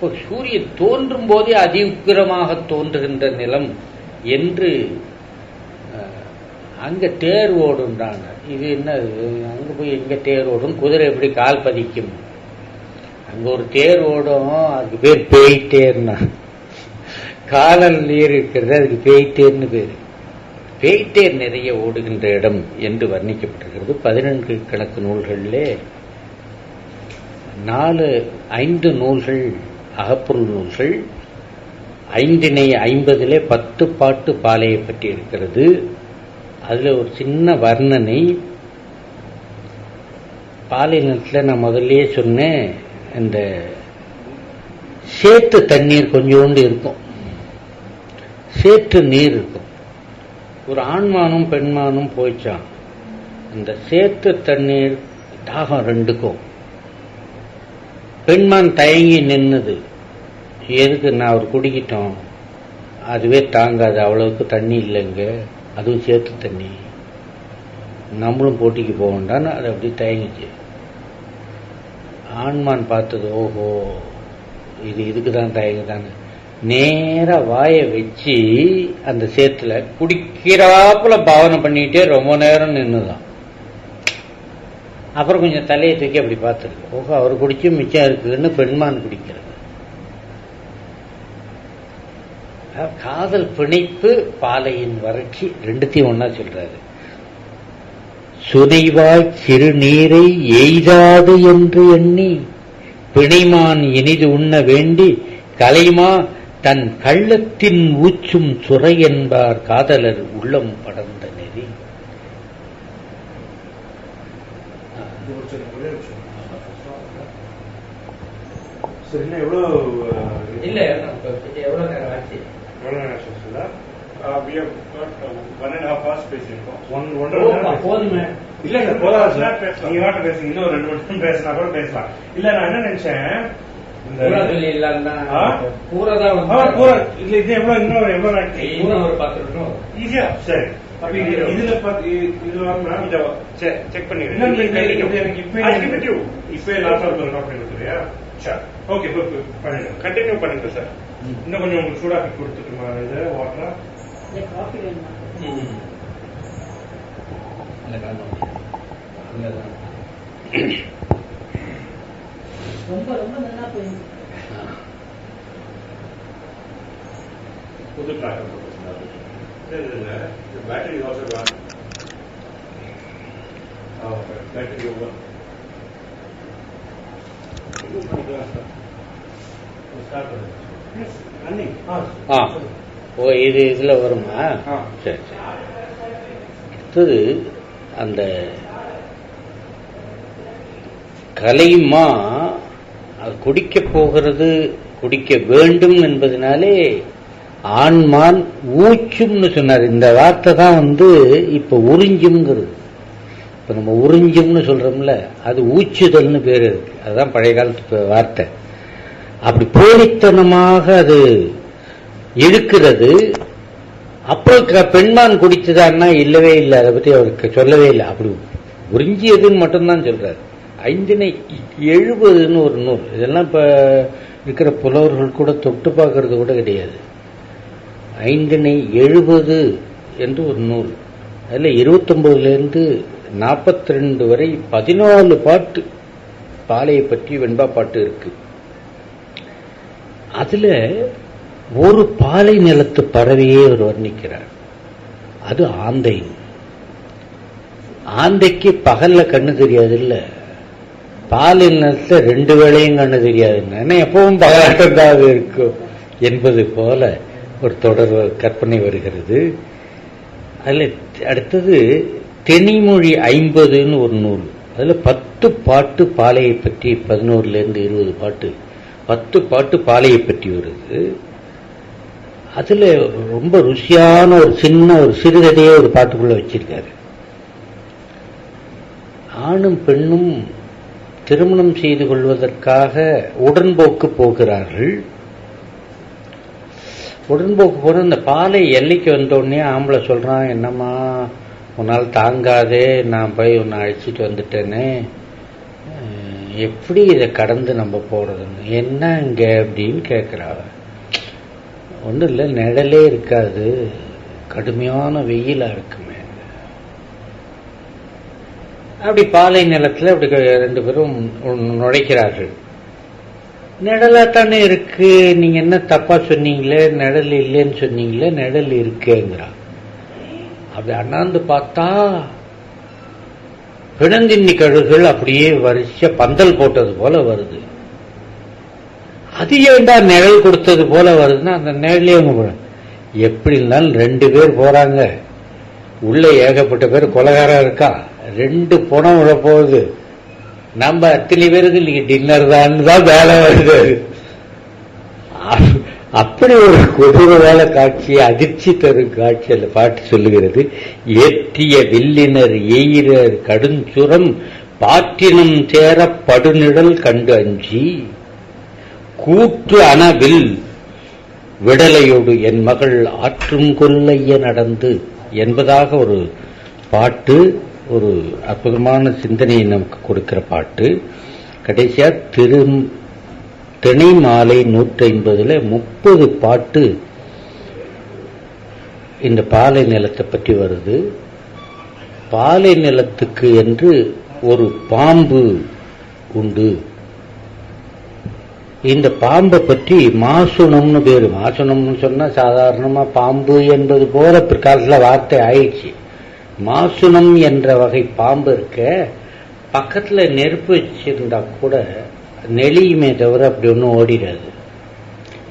அப்போ சூரியன் தோன்றும் போதே அதி உக்கிரமாக தோன்றுகின்ற நிலம் என்று அங்க தேர் ஓடுன்றாங்க. இது என்ன, அங்க போய் எங்க தேர் ஓடும், குதிரை எப்படி கால் பதிக்கும்? அங்க ஒரு தேர் ஓடும், அதுக்கு பேர் பேய் தேர்னா. காலல் நீர் இருக்கிறது, அதுக்கு பேய் தேர்னு பேரு. பேய் தேர் நிறைய ஓடுகின்ற இடம் என்று வர்ணிக்கப்பட்டிருக்கிறது. 14 கணக்கு நூல்களிலே 5 நூல்கள் அகப்பொருள் நூல்கள், 5 10 பாட்டு பாலையை பற்றி இருக்கிறது. அதுல ஒரு சின்ன வர்ணனை. பாலை நிலத்தில் நான் முதல்லயே சொன்னேன், இந்த சேற்று தண்ணீர் கொஞ்சோண்டு இருக்கும், சேற்று நீர் இருக்கும். ஒரு ஆண்மானும் பெண்மானும் போய்ச்சான். இந்த சேற்று தண்ணீர் தாகம் 2க்கும். பெண்மான் தயங்கி நின்னுது, எதுக்கு நான் அவர் குடிக்கிட்டோம், அதுவே தாங்காது, அவ்வளவுக்கு தண்ணி இல்லைங்க, அதுவும் சேத்து தண்ணி, நம்மளும் போட்டிக்கு போக வேண்டான்னு அது அப்படி தயங்கிச்சு. ஆண்மான் பார்த்தது, ஓஹோ இது இதுக்குதான் தயங்குதான்னு நேரா வாயை வச்சு அந்த சேத்துல குடிக்கிறாப்புல பாவனை பண்ணிட்டே ரொம்ப நேரம் நின்னுதான். அப்புறம் கொஞ்சம் தலையை தூக்கி அப்படி பார்த்துருக்கு, ஓஹோ அவர் குடிச்சு மிச்சம் இருக்குன்னு பெண்மான் குடிக்கிறது. காதல் பிணைப்பு பாலையின் வறட்சி ரெண்டுத்தையும் ஒன்னா சொல்றாரு. சுனைவாய் சிறுநீரை எய்தாது என்று எண்ணி பிணைமான் இனிது உண்ண வேண்டி கலைமா தன் கள்ளத்தின் ஊச்சும் சுரை என்பார் காதலர் உள்ளம் படர்ந்த நெறி. இல்ல எவ்வளவு நேரம் ஆச்சு? We have got 1.5 hours பேசியிருக்கோம். போதுமே. இல்ல போதாது சார், நீங்க வாட்ட பேசுங்க, இன்னும் 2 நிமிஷம் பேசினா கூட பேசலாம். இல்ல நான் என்ன நினைச்சேன், இது எவ்வளவு இன்னும் எவ்வளவு ஒரு 10 நிமிஷம் ஈஸியா. சரி, இதுல செக் பண்ணிடுறேன். இப்ப லாஸ்டா ஓகே கண்டினியூ பண்ணுங்க சார். இன்னும் கொஞ்சம் உங்களுக்கு சூடாக்கி கொடுத்துட்டுமா இது வாட்டரா? காஃபி வேணுமா? ரொம்ப ரொம்ப நல்லா போயிருக்கு. புது tracker battery also Khan. Battery over இது இதுல வருமா? சரி சரி. அடுத்தது அந்த கலைமா அது குடிக்க போகிறது, குடிக்க வேண்டும் என்பதனாலே ஆண்மான் ஊச்சும்னு சொன்னார். இந்த வார்த்தை தான் இப்ப உறிஞ்சும்ங்கிறது. இப்ப நம்ம உறிஞ்சும்னு சொல்றோம்ல, அது ஊச்சுதல்னு பேரு இருக்கு. அதுதான் பழைய காலத்து வார்த்தை. அப்படி போலித்தனமாக அது இழுக்கிறது. அப்புறம் பெண்மான் குடித்ததான்னா இல்லவே இல்லை, அதை பத்தி அவருக்கு சொல்லவே இல்லை. அப்படி உறிஞ்சியதுன்னு மட்டும்தான் சொல்றாரு. 570 ஒரு நூல். இதெல்லாம் இப்ப இருக்கிற புலவர்கள் கூட தொட்டு பார்க்கறது கூட கிடையாது. 570 என்று ஒரு நூல். அதுல 29 42 வரை 14 பாட்டு பாலையை பற்றி வெண்பா பாட்டு இருக்கு. அதுல ஒரு பாலை நிலத்து பறவையே அவர் வர்ணிக்கிறார். அது ஆந்தை. ஆந்தைக்கு பகல்ல கண்ணு தெரியாது இல்ல, பாலை நிலத்துல 2 வேளையும் கண்ணு தெரியாது, ஏன்னா எப்பவும் பகலாட்டம் தான் இருக்கும் என்பது போல ஒரு தொடர் கற்பனை வருகிறது. அதுல அடுத்தது தெனிமொழி 50ன்னு ஒரு நூல். அதுல 10 பாட்டு பாலையை பற்றி, 11 20 பாட்டு, 10 பாட்டு பாலையை பற்றி வருது. அதுல ரொம்ப ருசியான ஒரு சின்ன ஒரு சிறுகதையே ஒரு பாட்டுக்குள்ள வச்சிருக்காரு. ஆணும் பெண்ணும் திருமணம் செய்து கொள்வதற்காக உடன்போக்கு போகிறார்கள். உடன்போக்கு போற இந்த பாலை எல்லைக்கு வந்தோடனே ஆம்பளை சொல்றான், என்னம்மா உன்னால் தாங்காதே, நான் போய் உன்னை அழைச்சிட்டு வந்துட்டேனே, எப்படி இதை கடந்து நம்ம போறதுன்னு. என்ன இங்க அப்படின்னு கேட்கிறாங்க. ஒன்றும் இல்லை, நிழலே இருக்காது, கடுமையான வெயிலா இருக்குமே. அப்படி பாலை நிலத்துல அப்படி ரெண்டு பேரும் நுழைக்கிறார்கள். நிழலாத்தானே இருக்கு, நீங்க என்ன தப்பா சொன்னீங்களே, நிழல் இல்லைன்னு சொன்னீங்களே, நிழல் இருக்குங்கிறா. அப்படி அண்ணாந்து பார்த்தா பிணந்தின்னி கழுகுகள் அப்படியே வரிசையா பந்தல் போட்டது போல வருது. அது ஏண்டா நிழல் கொடுத்தது போல வருதுன்னா அந்த நிழலே எப்படி இருந்தாலும் ரெண்டு பேர் போறாங்க, உள்ள ஏகப்பட்ட பேர் கொலகாரா இருக்கா, ரெண்டு பணம் விட போகுது, நம்ம அத்தனை பேருக்கு இன்னைக்கு டின்னர் தான் வேலை வருது. அப்படி ஒரு கொடூரமான காட்சி, அதிர்ச்சி தரும் காட்சி அந்த பாட்டு சொல்லுகிறது. ஏற்றிய வில்லினர் எயிரர் கடுஞ்சுரம் பாற்றினம் சேர படுநிழல் கண்டு அஞ்சி கூற்று அனவில் விடலையோடு என் மகள் ஆற்றும் கொல்லைய நடந்து என்பதாக ஒரு பாட்டு, ஒரு அற்புதமான சிந்தனையை நமக்கு கொடுக்கிற பாட்டு. கடைசியா திணை மாலை 150 30 பாட்டு இந்த பாலை நிலத்தை பற்றி வருது. பாலை நிலத்துக்கு என்று ஒரு பாம்பு உண்டு. இந்த பாம்பை பற்றி மாசுணம்னு பேரு. மாசுணம்னு சொன்னா சாதாரணமா பாம்பு என்பது போல பிற்காலத்துல வார்த்தை ஆயிடுச்சு. மாசுணம் என்ற வகை பாம்பு இருக்க, பக்கத்துல நெருப்பு வச்சிருந்தா கூட நெளியுமே தவிர அப்படி ஒன்றும் ஓடிடாது,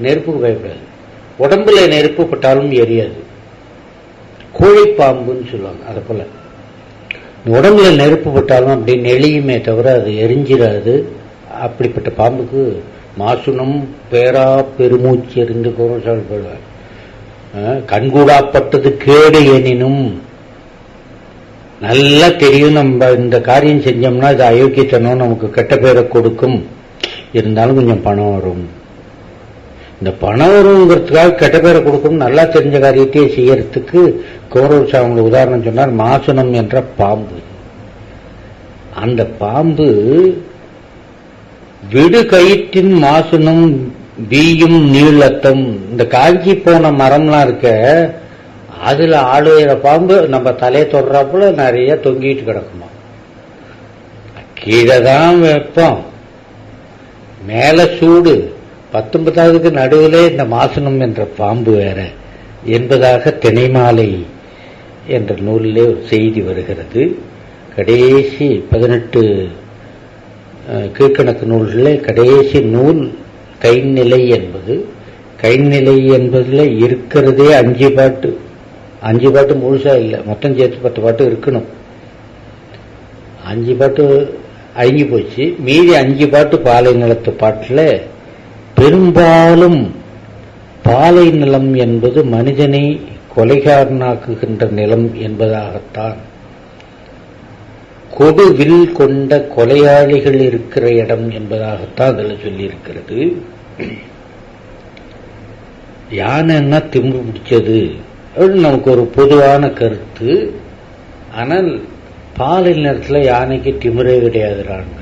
நெருப்புக்கு பயப்படாது, உடம்புல நெருப்பு பட்டாலும் எரியாது. கோழைப்பாம்புன்னு சொல்லுவாங்க. அதை போல உடம்புல நெருப்பு பட்டாலும் அப்படி நெளியுமே தவிர அது எரிஞ்சிடாது. அப்படிப்பட்ட பாம்புக்கு மாசுணம் பேரா பெருமூச்சு எறிந்து பொருள் சொல்வார். கண்கூடாப்பட்டது கேடு எனினும் நல்லா தெரியும், நம்ம இந்த காரியம் செஞ்சோம்னா இது அயோக்கியத்தனம், நமக்கு கெட்ட பேரை கொடுக்கும், இருந்தாலும் கொஞ்சம் பணம் வரும். இந்த பணம் வருங்கிறதுக்காக கெட்ட பேரை கொடுக்கும் நல்லா தெரிஞ்ச காரியத்தையே செய்யறதுக்கு கௌரவ அவங்களுக்கு உதாரணம் சொன்னார். மாசுணம் என்ற பாம்பு. அந்த பாம்பு விடு கயிற்றின் மாசுணம் வீயும் நீளத்தம். இந்த காஞ்சி போன மரம்லாம் இருக்க, அதுல ஆளுகிற பாம்பு நம்ம தலையை தொடுறாப்புல நிறைய தொங்கிட்டு கிடக்குமா. கீழே தான் வெப்பம், மேல சூடு, 19வது நடுவில் இந்த மாசுணம் என்ற பாம்பு வேற என்பதாக திணைமாலை என்ற நூலிலே ஒரு செய்தி வருகிறது. கடைசி 18 கீழ்கணக்கு நூல்களில் கடைசி நூல் கைநிலை என்பது. கைநிலை என்பதில் இருக்கிறதே 5 பாட்டு. 5 பாட்டு முழுசா இல்லை, மொத்தம் சேர்த்து 10 பாட்டு இருக்கணும். 5 பாட்டு அழிஞ்சு போச்சு. மீதி 5 பாட்டு பாலை நிலத்து பாட்டில் பெரும்பாலும் பாலை நிலம் என்பது மனிதனை கொலைகாரனாக்குகின்ற நிலம் என்பதாகத்தான், கொடுவில் கொண்ட கொலையாளிகள் இருக்கிற இடம் என்பதாகத்தான் அதில் சொல்லியிருக்கிறது. யானைன்னா திம்பு பிடிச்சது அப்படின்னு நமக்கு ஒரு பொதுவான கருத்து. ஆனால் பாலை நேரத்தில் யானைக்கு திமிரே கிடையாதுறாங்க.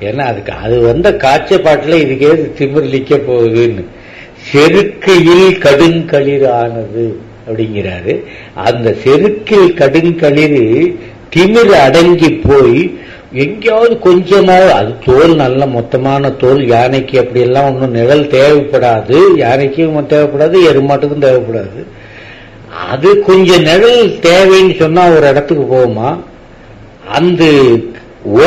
ஏன்னா அதுக்கு அது வந்த காய்ச்ச பாட்டில் இதுக்கே திமிர் நிற்க போகுதுன்னு. செருக்கையில் கடுங்களிர் ஆனது அப்படிங்கிறாரு. அந்த செருக்கில் கடுங்களிர் திமிர் அடங்கி போய் எங்கேயாவது கொஞ்சமாவது, அது தோல் நல்ல மொத்தமான தோல், யானைக்கு அப்படியெல்லாம் ஒன்றும் நிழல் தேவைப்படாது, யானைக்கும் தேவைப்படாது, எருமாட்டுக்கும் தேவைப்படாது. அது கொஞ்சம் நிழல் தேவைன்னு சொன்னா ஒரு இடத்துக்கு போகுமா. அந்த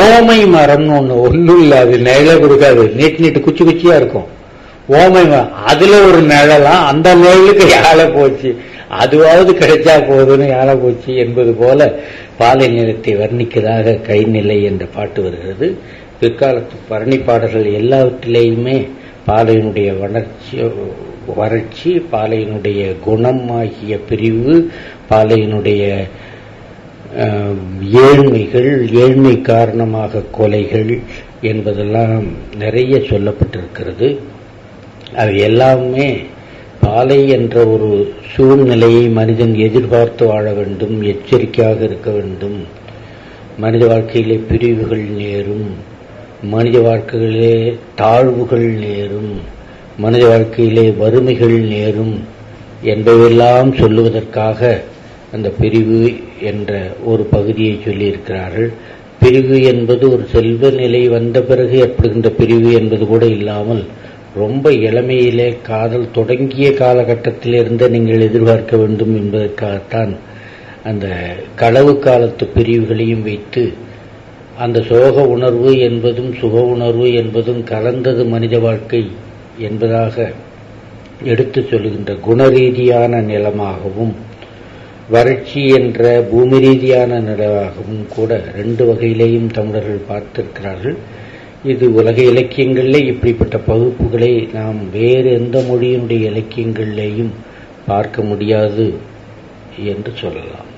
ஓமை மரம்னு ஒன்றும் இல்லை, அது நிழலை கொடுக்காது, நீட்டு குச்சி குச்சியா இருக்கும். ஓமை மரம் அதுல ஒரு நிழலாம், அந்த நிழலுக்கு யாழை போச்சு, அதுவாவது கிடைச்சா போதுன்னு யாழை போச்சு என்பது போல பாலை நிலத்தை வர்ணிக்கதாக கைநிலை என்ற பாட்டு வருகிறது. பிற்காலத்து பரணி பாடல்கள் எல்லாவற்றிலேயுமே பாலையினுடைய வறட்சி, பாலையினுடைய குணம் ஆகிய பிரிவு, பாலையினுடைய ஏழ்மைகள், ஏழ்மை காரணமாக கொலைகள் என்பதெல்லாம் நிறைய சொல்லப்பட்டிருக்கிறது. அது எல்லாமே பாலை என்ற ஒரு சூழ்நிலையை மனிதன் எதிர்பார்த்து வாழ வேண்டும், எச்சரிக்கையாக இருக்க வேண்டும். மனித வாழ்க்கையிலே பிரிவுகள் நேரும், மனித வாழ்க்கையிலே தாழ்வுகள் நேரும், மனித வாழ்க்கையிலே வறுமைகள் நேரும் என்பவையெல்லாம் சொல்லுவதற்காக அந்த பிரிவு என்ற ஒரு பகுதியை சொல்லியிருக்கிறார்கள். பிரிவு என்பது ஒரு செல்வ நிலை வந்த பிறகு ஏற்படுகின்ற பிரிவு என்பது கூட இல்லாமல் ரொம்ப இளமையிலே காதல் தொடங்கிய காலகட்டத்திலிருந்து நீங்கள் எதிர்பார்க்க வேண்டும் என்பதற்காகத்தான் அந்த களவு காலத்து பிரிவுகளையும் வைத்து அந்த சோக உணர்வு என்பதும் சுக உணர்வு என்பதும் கலந்தது மனித வாழ்க்கை என்பதாக எடுத்து சொல்லுகின்ற குணரீதியான நிலமாகவும் வறட்சி என்ற பூமி ரீதியான நிலமாகவும் கூட ரெண்டு வகையிலேயும் தமிழர்கள் பார்த்திருக்கிறார்கள். இது உலக இலக்கியங்களிலே இப்படிப்பட்ட பகுப்புகளை நாம் வேறு எந்த மொழியினுடைய இலக்கியங்களிலேயும் பார்க்க முடியாது என்று சொல்லலாம்.